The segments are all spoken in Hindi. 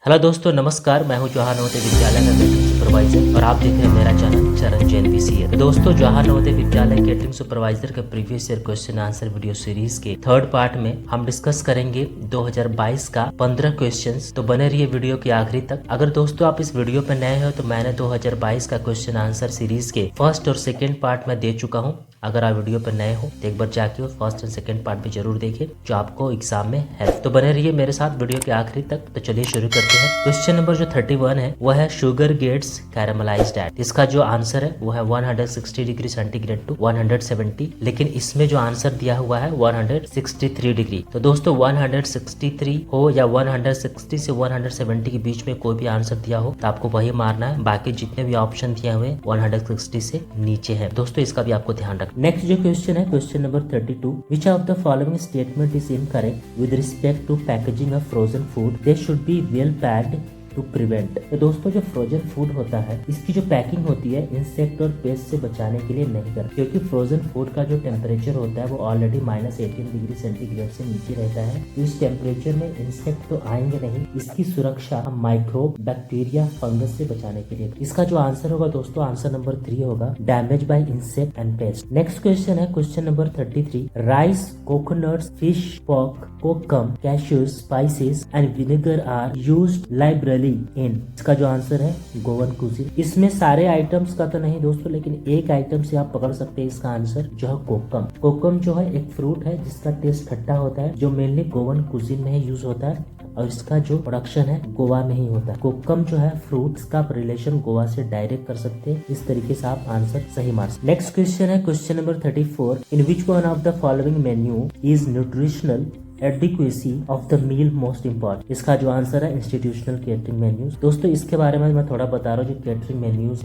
हेलो दोस्तों, नमस्कार। मैं हूं जवाहर नवोदय विद्यालय का कैटरिंग सुपरवाइजर और आप देख रहे हैं मेरा चैनल चरण जैन VCA। तो दोस्तों, जवाहर नवोदय विद्यालय कैटरिंग सुपरवाइजर के previous year question answer video series के थर्ड पार्ट में हम डिस्कस करेंगे 2022 का 15 क्वेश्चंस। तो बने रहिए वीडियो के आखिरी तक। अगर दोस्तों आप इस वीडियो पर नए हो तो मैंने 2022 का क्वेश्चन आंसर सीरीज के फर्स्ट और सेकेंड पार्ट में दे चुका हूँ। अगर आप वीडियो पर नए हो तो एक बार जाके फर्स्ट एंड सेकंड पार्ट भी जरूर देखें, जो आपको एग्जाम में हेल्प। तो बने रहिए मेरे साथ वीडियो के आखिरी तक। तो चलिए शुरू करते हैं। क्वेश्चन नंबर जो 31 है वह है शुगर गेट्स कैरामलाइज्ड एट। इसका जो आंसर है वो है 160 डिग्री सेंटीग्रेड टू 170, लेकिन इसमें जो आंसर दिया हुआ है 163 डिग्री। तो दोस्तों 163 हो या 160 से 170 के बीच में कोई भी आंसर दिया हो तो आपको वही मारना है। बाकी जितने भी ऑप्शन दिए हुए 160 से नीचे है। दोस्तों इसका भी आपको ध्यान रखना। नेक्स्ट जो क्वेश्चन है question number 32, which of the following statement is incorrect with respect to packaging of frozen food? They should be well packed to prevent. तो दोस्तों जो फ्रोजन फूड होता है इसकी जो पैकिंग होती है इंसेक्ट और पेस्ट से बचाने के लिए नहीं करते, क्योंकि फ्रोजन फूड का जो टेम्परेचर होता है वो ऑलरेडी -18 डिग्री सेंटीग्रेड से नीचे रहता है। तो इस टेम्परेचर में इंसेक्ट तो आएंगे नहीं, इसकी सुरक्षा हम माइक्रोब, बैक्टीरिया, फंगस से बचाने के लिए। इसका जो आंसर होगा दोस्तों आंसर नंबर 3 होगा, damage by insect and pest. Next question है question number 33, rice, coconuts, fish, pork, kokum, cashews, spices and vinegar are used liberally in. इसका जो आंसर है गोवन कुजीन। इसमें सारे आइटम्स का तो नहीं दोस्तों, लेकिन एक आइटम से आप पकड़ सकते हैं इसका आंसर, जो है कोकम। कोकम जो है एक फ्रूट है जिसका टेस्ट खट्टा होता है, जो मेनली गोवन कुजीन में ही यूज होता है और इसका जो प्रोडक्शन है गोवा में ही होता है। कोकम जो है फ्रूट्स का रिलेशन गोवा से डायरेक्ट कर सकते हैं। इस तरीके से आप आंसर सही मार सकते। नेक्स्ट क्वेश्चन है question number 34, in which one of the following menu is nutritional adequacy of the meal most important? इसका जो आंसर है इंस्टीट्यूशनल कैटरिंग मेन्यूज। दोस्तों इसके बारे में मैं थोड़ा बता रहा हूँ। जो कैटरिंग मेन्यूज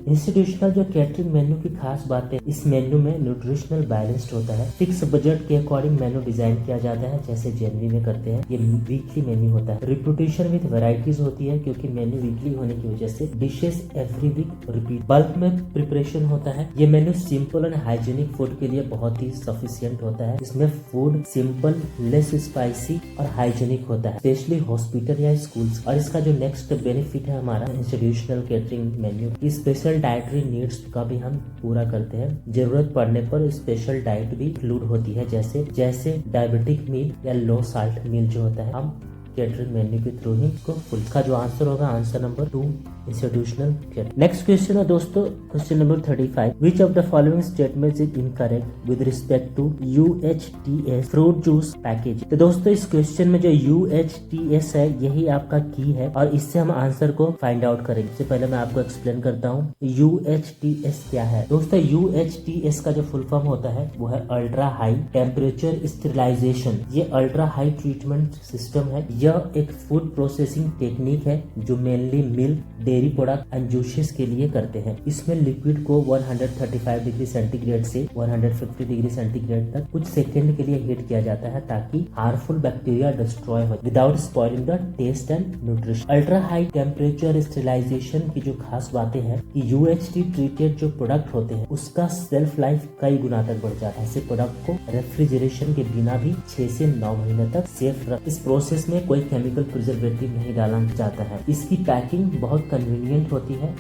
इंस्टीट्यूशनल जो कैटरिंग मेन्यू की खास बात है, इस मेन्यू में न्यूट्रिशनल बैलेंस्ड होता है। फिक्स बजट के अकॉर्डिंग मेन्यू डिजाइन किया जाता है, जैसे जेनवी में करते हैं। ये वीकली मेन्यू होता है। रिपीटेशन विद वेराइटीज होती है, क्योंकि मेन्यू वीकली होने की वजह से dishes every week repeat. Bulk में प्रिपरेशन होता है। ये menu simple and hygienic food के लिए बहुत ही सफिशियंट होता है। इसमें फूड सिंपल, स्पाइसी और हाइजीनिक होता है, स्पेशली हॉस्पिटल या स्कूल्स। और इसका जो नेक्स्ट बेनिफिट है हमारा institutional catering menu, special dietary needs का भी हम पूरा करते हैं। जरूरत पड़ने पर स्पेशल डाइट भी इंक्लूड होती है, जैसे डायबिटिक मील या लो साल्ट मील जो होता है, हम कैटरिंग मेन्यू के थ्रू ही इसको फुल। का जो आंसर होगा answer number 2 institutional catering. Next question है दोस्तों question number 35, which of the following statements is incorrect with respect to UHTS fruit juice package? तो दोस्तों इस क्वेश्चन में जो UHTS है यही आपका की है और इससे हम आंसर को फाइंड आउट करेंगे। इससे पहले मैं आपको एक्सप्लेन करता हूँ UHTS क्या है। दोस्तों UHTS का जो फुल फॉर्म होता है वो है अल्ट्रा हाई टेम्परेचर स्टेरिलाइजेशन। ये अल्ट्रा हाई ट्रीटमेंट सिस्टम है। यह एक फूड प्रोसेसिंग टेक्निक है जो mainly milk, dairy product and juices के लिए करते हैं। इसमें लिक्विड को 135 डिग्री सेंटीग्रेड से 150 डिग्री सेंटीग्रेड तक कुछ सेकंड के लिए हीट किया जाता है, ताकि हार्मफुल बैक्टीरिया डिस्ट्रॉय हो without spoiling the taste and nutrition. Ultra high temperature sterilization की जो खास बातें हैं कि UHT ट्रीटेड जो प्रोडक्ट होते हैं उसका सेल्फ लाइफ कई गुना तक बढ़ जाता है। ऐसे प्रोडक्ट को रेफ्रिजरेशन के बिना भी 6 से 9 महीने तक सेफ रख। इस प्रोसेस में कोई केमिकल प्रिजर्वेटिव नहीं डाला जाता है। इसकी पैकिंग बहुत कन्वीनियंट होती है।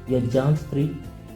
यह germ free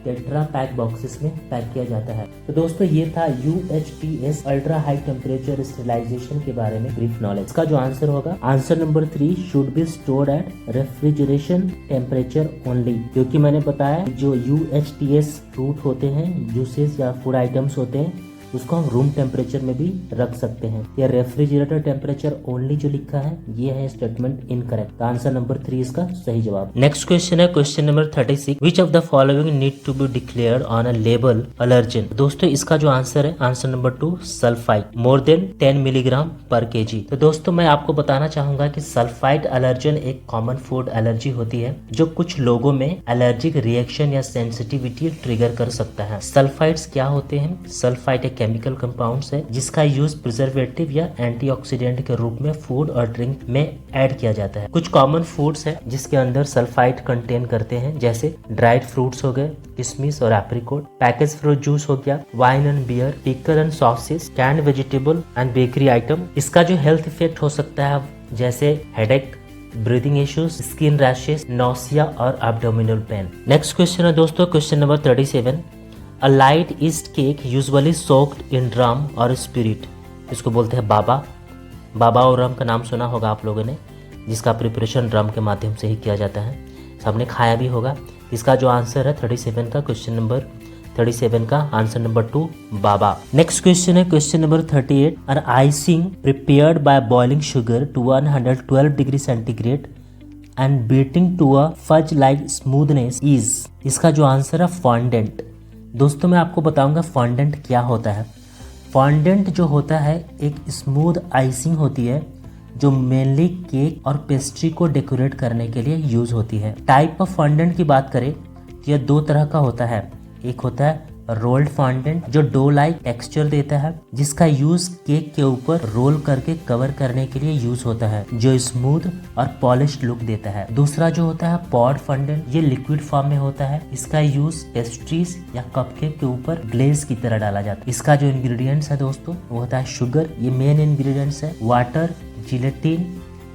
tetra pack boxes में पैक किया जाता है। तो दोस्तों ये था UHTS ultra high temperature sterilization के बारे में ब्रीफ नॉलेज। इसका जो आंसर होगा answer number 3 should be stored at refrigeration temperature only, क्योंकि मैंने बताया जो UHTS फ्रूट होते हैं, जूसेस या फूड आइटम्स होते हैं, उसको हम रूम टेम्परेचर में भी रख सकते हैं। या रेफ्रिजरेटर टेम्परेचर ओनली जो लिखा है ये है स्टेटमेंट इनकरेक्ट। आंसर नंबर 3 इसका सही जवाब। नेक्स्ट क्वेश्चन है question number 36, which of the following need to be declared on a label allergen? दोस्तों इसका जो आंसर है answer number 2 sulphide more than 10 milligram per kg. तो दोस्तों मैं आपको बताना चाहूंगा कि सल्फाइड एलर्जन एक कॉमन फूड एलर्जी होती है जो कुछ लोगों में एलर्जिक रिएक्शन या सेंसिटिविटी ट्रिगर कर सकता है। सल्फाइड्स क्या होते हैं? सल्फाइड एक केमिकल कंपाउंड्स है जिसका यूज प्रिजर्वेटिव या एंटीऑक्सीडेंट के रूप में फूड और ड्रिंक में ऐड किया जाता है। कुछ कॉमन फूड्स है जिसके अंदर सल्फाइड कंटेन करते हैं, जैसे ड्राइड फ्रूट्स हो गए, किशमिश और एप्रिकॉट, पैकेज फ्रूट जूस हो गया, wine and beer, pickle and sauces, canned vegetable and bakery item. इसका जो हेल्थ इफेक्ट हो सकता है जैसे headache, breathing issues, skin rashes, nausea और एब्डोमिनल पेन। नेक्स्ट क्वेश्चन है दोस्तों, question number 37। A light yeast cake usually soaked in rum और स्पिरिट। इसको बोलते हैं बाबा। बाबा और रम का नाम सुना होगा आप लोगों ने, जिसका प्रिपरेशन रम के माध्यम से ही किया जाता है, सबने खाया भी होगा। इसका जो आंसर है 37 का, क्वेश्चन नंबर 37 का आंसर नंबर 2 बाबा। नेक्स्ट क्वेश्चन है question number 38। An icing prepared by boiling sugar to 112 degree centigrade and beating to a fudge like smoothness is. इसका जो आंसर है फॉन्डेंट। दोस्तों मैं आपको बताऊंगा फॉन्डेंट क्या होता है। फॉन्डेंट जो होता है एक स्मूथ आइसिंग होती है जो मेनली केक और पेस्ट्री को डेकोरेट करने के लिए यूज होती है। टाइप ऑफ फॉन्डेंट की बात करें तो यह दो तरह का होता है। एक होता है रोल्ड फॉन्डेंट जो डो लाइक टेक्सचर देता है, जिसका यूज केक के ऊपर रोल करके कवर करने के लिए यूज होता है, जो स्मूथ और पॉलिश्ड लुक देता है। दूसरा जो होता है पॉड फॉन्डेंट, ये लिक्विड फॉर्म में होता है। इसका यूज पेस्ट्रीज या कपकेक के ऊपर ग्लेज की तरह डाला जाता है। इसका जो इंग्रेडिएंट्स है दोस्तों वो होता है शुगर, ये मेन इंग्रेडिएंट्स है, वाटर, जिलेटिन,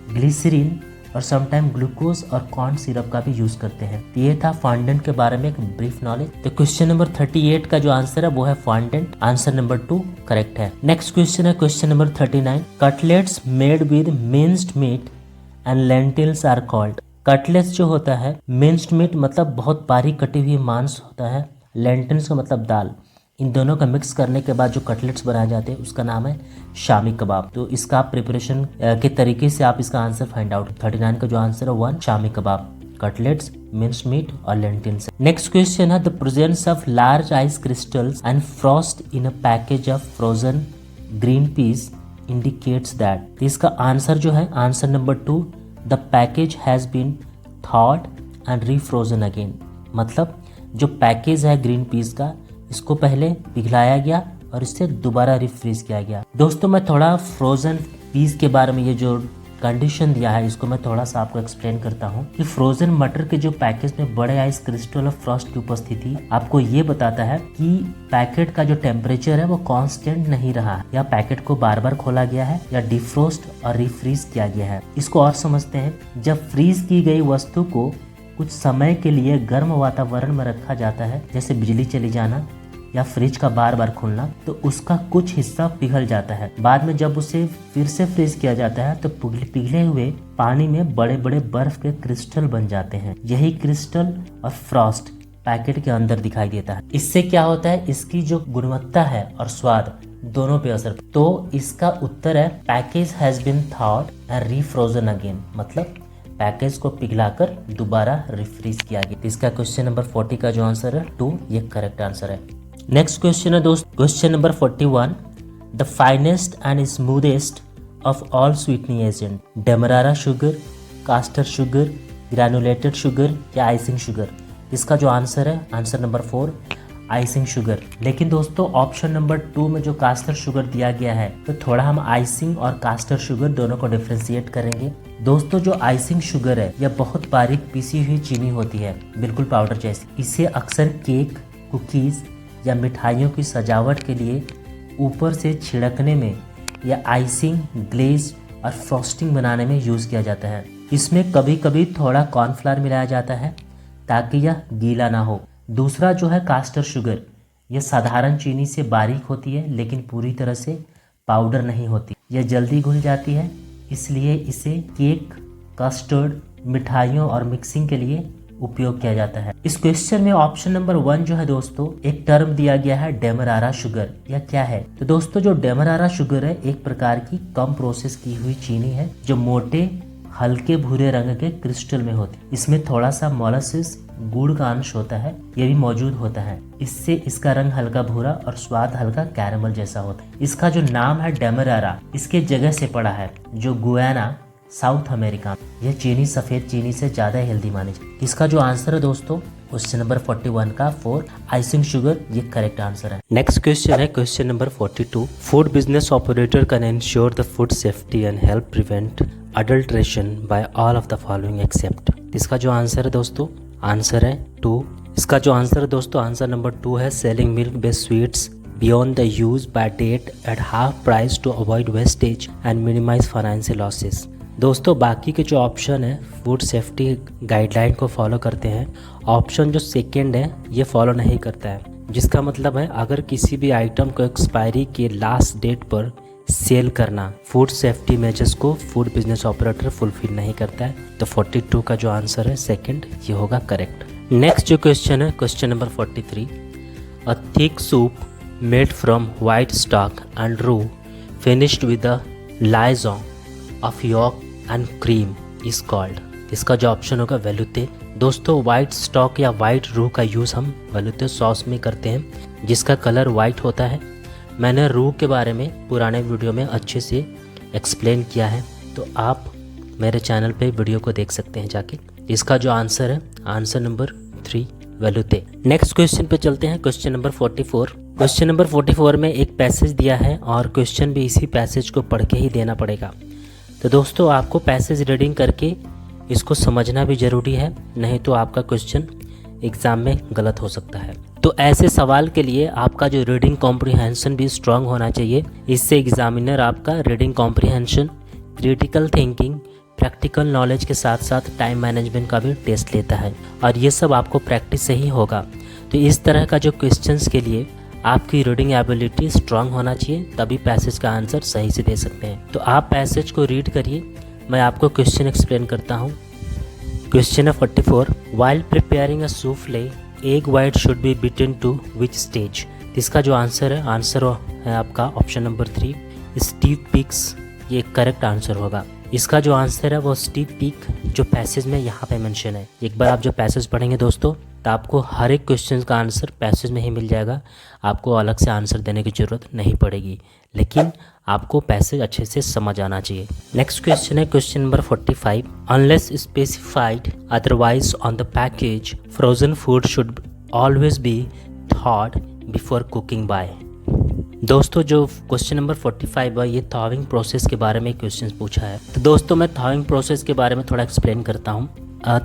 ग्लिसरीन और समटाइम ग्लूकोज और कॉर्न सिरप का भी यूज करते हैं। तो ये था फॉन्डेंट के बारे में एक ब्रीफ नॉलेज। तो क्वेश्चन नंबर 38 का जो आंसर है वो है फॉन्डेंट। आंसर नंबर 2 करेक्ट है। नेक्स्ट क्वेश्चन है question number 39। Cutlets made with minced meat and lentils are called. Cutlets जो होता है, मिंस्ड मीट मतलब बहुत बारीक कटी हुई मांस होता है, लेंटिल्स का मतलब दाल, इन दोनों का मिक्स करने के बाद जो कटलेट्स बनाए जाते हैं उसका नाम है शामी कबाब। तो इसका प्रिपरेशन के तरीके से आप इसका आंसर फाइंड आउट। 39 का जो आंसर है 1 shami kebab, cutlets, minced meat और लेंटिल्स। नेक्स्ट क्वेश्चन है the presence of large ice crystals and frost in a package of frozen green peas indicates that. तो इसका आंसर जो है answer number 2 the package has been thawed and refrozen again. मतलब जो पैकेज है ग्रीन पीस का, इसको पहले पिघलाया गया और इससे दोबारा रिफ्रीज किया गया। दोस्तों मैं थोड़ा फ्रोजन पीस के बारे में ये जो कंडीशन दिया है इसको मैं थोड़ा सा आपको एक्सप्लेन करता हूँ कि फ्रोजन मटर के जो पैकेज में बड़े आइस क्रिस्टल और फ्रॉस्ट की उपस्थिति आपको ये बताता है कि पैकेट का जो टेम्परेचर है वो कांस्टेंट नहीं रहा, या पैकेट को बार बार खोला गया है या डिफ्रोस्ट और रिफ्रीज किया गया है। इसको और समझते हैं। जब फ्रीज की गई वस्तु को कुछ समय के लिए गर्म वातावरण में रखा जाता है, जैसे बिजली चली जाना या फ्रिज का बार बार खुलना, तो उसका कुछ हिस्सा पिघल जाता है। बाद में जब उसे फिर से फ्रीज किया जाता है तो पिघले हुए पानी में बड़े बड़े बर्फ के क्रिस्टल बन जाते हैं। यही क्रिस्टल और फ्रॉस्ट पैकेट के अंदर दिखाई देता है। इससे क्या होता है, इसकी जो गुणवत्ता है और स्वाद दोनों पे असर। तो इसका उत्तर है package has been thawed and refrozen again, मतलब पैकेज को पिघलाकर दोबारा रिफ्रीज किया गया। इसका क्वेश्चन नंबर 40 का जो आंसर है 2 ये करेक्ट आंसर है। नेक्स्ट क्वेश्चन है दोस्त question number 41। The finest and smoothest of all sweetening agent, demerara sugar, caster sugar, granulated sugar या आइसिंग शुगर। इसका जो आंसर है आंसर नंबर 4 आइसिंग शुगर। लेकिन दोस्तों ऑप्शन नंबर 2 में जो कास्टर शुगर दिया गया है तो थोड़ा हम आइसिंग और कास्टर शुगर दोनों को डिफ्रेंशिएट करेंगे। दोस्तों जो आइसिंग शुगर है यह बहुत बारीक पीसी हुई चीनी होती है, बिल्कुल पाउडर जैसी। इसे अक्सर केक, कुकीज या मिठाइयों की सजावट के लिए ऊपर से छिड़कने में या आइसिंग, ग्लेज और फ्रॉस्टिंग बनाने में यूज किया जाता है। इसमें कभी कभी थोड़ा कॉर्नफ्लावर मिलाया जाता है ताकि यह गीला ना हो। दूसरा जो है कास्टर शुगर, यह साधारण चीनी से बारीक होती है लेकिन पूरी तरह से पाउडर नहीं होती। यह जल्दी घुल जाती है, इसलिए इसे केक, कस्टर्ड, मिठाइयों और मिक्सिंग के लिए उपयोग किया जाता है। इस क्वेश्चन में ऑप्शन नंबर 1 जो है दोस्तों एक टर्म दिया गया है डेमरारा शुगर। यह क्या है? तो दोस्तों जो डेमरारा शुगर है एक प्रकार की कम प्रोसेस की हुई चीनी है जो मोटे हल्के भूरे रंग के क्रिस्टल में होती है। इसमें थोड़ा सा मोलासिस, गुड़ का अंश होता है, यह भी मौजूद होता है। इससे इसका रंग हल्का भूरा और स्वाद हल्का कैरेमल जैसा होता है। इसका जो नाम है डेमरारा इसके जगह से पड़ा है जो गुयाना, साउथ अमेरिका। यह चीनी सफेद चीनी से ज्यादा हेल्दी मानी जाती है। इसका जो आंसर है दोस्तों क्वेश्चन नंबर 41 का 4 आइसिंग शुगर ये करेक्ट आंसर है। नेक्स्ट क्वेश्चन है question number 42। Food business operator can ensure the food safety and help prevent adulteration by all of the following except. इसका जो आंसर है दोस्तों आंसर है 2। इसका जो आंसर है दोस्तों आंसर नंबर 2 है selling milk based sweets beyond the use by date at half price to avoid wastage and minimize financial losses। दोस्तों बाकी के जो ऑप्शन है फूड सेफ्टी गाइडलाइन को फॉलो करते हैं। ऑप्शन जो सेकेंड है ये फॉलो नहीं करता है, जिसका मतलब है अगर किसी भी आइटम को एक्सपायरी के लास्ट डेट पर सेल करना फूड सेफ्टी मेजर्स को फूड बिजनेस ऑपरेटर फुलफिल नहीं करता है। तो 42 का जो आंसर है सेकंड ये होगा करेक्ट। नेक्स्ट जो क्वेश्चन है question number 43, a thick soup made from white stock and रू finished with the liaison of yolk and cream is called. इसका जो ऑप्शन होगा वेलुते। दोस्तों वाइट स्टॉक या वाइट रू का यूज़ हम वेलुते सॉस में करते हैं जिसका कलर वाइट होता है। मैंने रू के बारे में पुराने वीडियो में अच्छे से एक्सप्लेन किया है, तो आप मेरे चैनल पे वीडियो को देख सकते हैं जाके। इसका जो आंसर है आंसर नंबर 3 वेलुते। नेक्स्ट क्वेश्चन पे चलते हैं क्वेश्चन नंबर 44। क्वेश्चन नंबर 44 में एक पैसेज दिया है और क्वेश्चन भी इसी पैसेज को पढ़ के ही देना पड़ेगा। तो दोस्तों आपको पैसेज रीडिंग करके इसको समझना भी ज़रूरी है, नहीं तो आपका क्वेश्चन एग्ज़ाम में गलत हो सकता है। तो ऐसे सवाल के लिए आपका जो रीडिंग कॉम्प्रिहेंशन भी स्ट्रांग होना चाहिए। इससे एग्जामिनर आपका reading comprehension, critical thinking, practical knowledge के साथ साथ टाइम मैनेजमेंट का भी टेस्ट लेता है और ये सब आपको प्रैक्टिस से ही होगा। तो इस तरह का जो क्वेश्चंस के लिए आपकी रीडिंग एबिलिटी स्ट्रांग होना चाहिए, तभी पैसेज का आंसर सही से दे सकते हैं। तो आप पैसेज को रीड करिए, मैं आपको क्वेश्चन एक्सप्लेन करता हूँ। क्वेश्चन है 44, while preparing a soufflé egg white should be beaten to which stage. इसका जो आंसर है आपका ऑप्शन नंबर 3 स्टीव पिक्स, ये करेक्ट आंसर होगा। इसका जो आंसर है वो स्टीव पिक जो पैसेज में यहाँ पे मेंशन है। एक बार आप जो पैसेज पढ़ेंगे दोस्तों तो आपको हर एक क्वेश्चन का आंसर पैसेज में ही मिल जाएगा, आपको अलग से आंसर देने की ज़रूरत नहीं पड़ेगी, लेकिन आपको पैसेज अच्छे से समझ आना चाहिए। नेक्स्ट क्वेश्चन है question number 45, unless specified otherwise on the package frozen food should always be thawed before cooking bye. दोस्तों जो क्वेश्चन नंबर 45 है ये थॉविंग प्रोसेस के बारे में क्वेश्चन पूछा है। तो दोस्तों मैं थॉविंग प्रोसेस के बारे में थोड़ा एक्सप्लेन करता हूँ।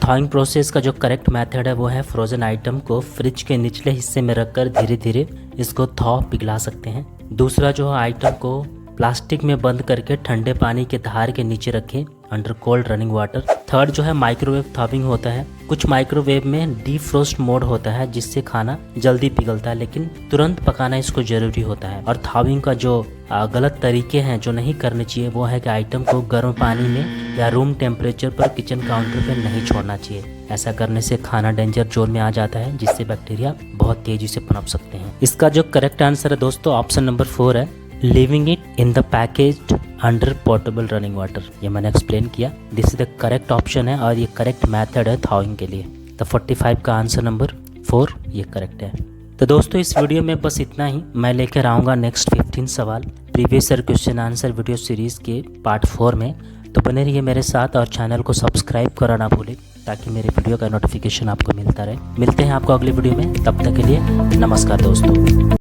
थॉविंग प्रोसेस का जो करेक्ट मेथड है वो है फ्रोज़न आइटम को फ्रिज के निचले हिस्से में रखकर धीरे धीरे इसको थॉ पिघला सकते हैं। दूसरा जो है आइटम को प्लास्टिक में बंद करके ठंडे पानी के धार के नीचे रखें under cold running water. Third जो है माइक्रोवेव थॉविंग होता है। कुछ माइक्रोवेव में डीफ्रोस्ट मोड होता है जिससे खाना जल्दी पिघलता है, लेकिन तुरंत पकाना इसको जरूरी होता है। और थॉविंग का जो गलत तरीके हैं जो नहीं करने चाहिए वो है कि आइटम को गर्म पानी में या रूम टेम्परेचर पर किचन काउंटर पर नहीं छोड़ना चाहिए। ऐसा करने से खाना डेंजर जोन में आ जाता है जिससे बैक्टीरिया बहुत तेजी से पनप सकते हैं। इसका जो करेक्ट आंसर है दोस्तों ऑप्शन नंबर 4 है, living it in the packaged under portable running water. ये मैंने एक्सप्लेन किया, this is the correct option है और ये करेक्ट मेथड है थॉविंग के लिए। तो 45 का आंसर नंबर 4 ये करेक्ट है। तो दोस्तों इस वीडियो में बस इतना ही। मैं लेकर आऊँगा नेक्स्ट 15 सवाल previous year question answer video series के पार्ट 4 में। तो बने रहिए मेरे साथ और चैनल को सब्सक्राइब करना ना भूलें ताकि मेरे वीडियो का नोटिफिकेशन आपको मिलता रहे। मिलते हैं आपको अगली वीडियो में, तब तक के लिए नमस्कार दोस्तों।